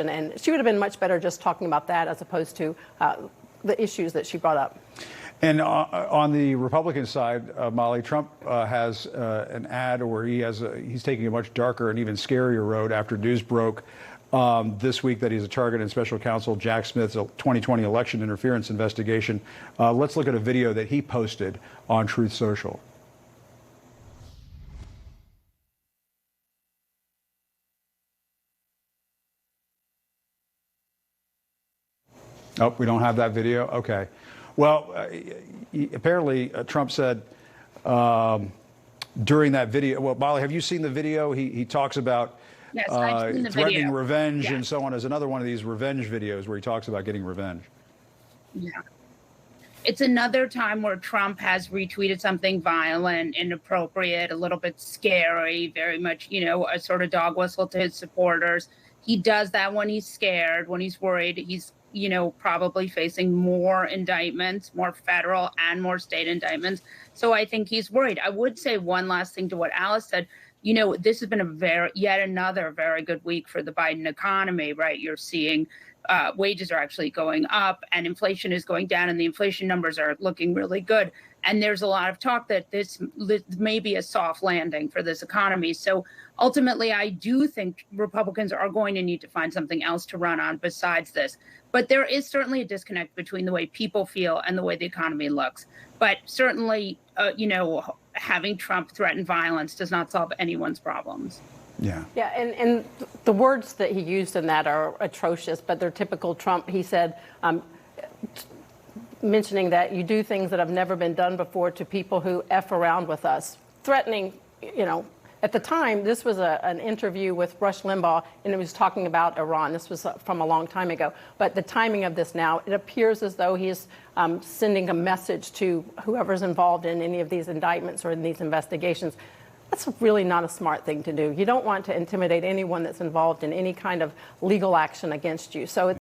And she would have been much better just talking about that as opposed to the issues that she brought up. And on the Republican side, Molly, Trump has an ad where he's taking a much darker and even scarier road after news broke this week that he's a target in special counsel Jack Smith's 2020 election interference investigation. Let's look at a video that he posted on Truth Social. Oh, we don't have that video? Okay. Well, apparently Trump said during that video, well, Molly, have you seen the video? He talks about yes, I've seen the threatening video. revenge Yeah. and so on as another one of these revenge videos where he talks about getting revenge. Yeah. It's another time where Trump has retweeted something violent, inappropriate, a little bit scary, very much, a sort of dog whistle to his supporters. He does that when he's scared, when he's worried. He's probably facing more indictments, more federal and more state indictments. So I think he's worried. I would say one last thing to what Alice said. This has been yet another very good week for the Biden economy, right? You're seeing wages are actually going up and inflation is going down and the inflation numbers are looking really good. And there's a lot of talk that this may be a soft landing for this economy. So ultimately, I do think Republicans are going to need to find something else to run on besides this. But there is certainly a disconnect between the way people feel and the way the economy looks. But certainly, having Trump threaten violence does not solve anyone's problems. Yeah, and the words that he used in that are atrocious, but they're typical Trump. He said, mentioning that you do things that have never been done before to people who F around with us, threatening, at the time, this was an interview with Rush Limbaugh, and it was talking about Iran. This was from a long time ago. But the timing of this now, it appears as though he's sending a message to whoever's involved in any of these indictments or in these investigations. That's really not a smart thing to do. You don't want to intimidate anyone that's involved in any kind of legal action against you. So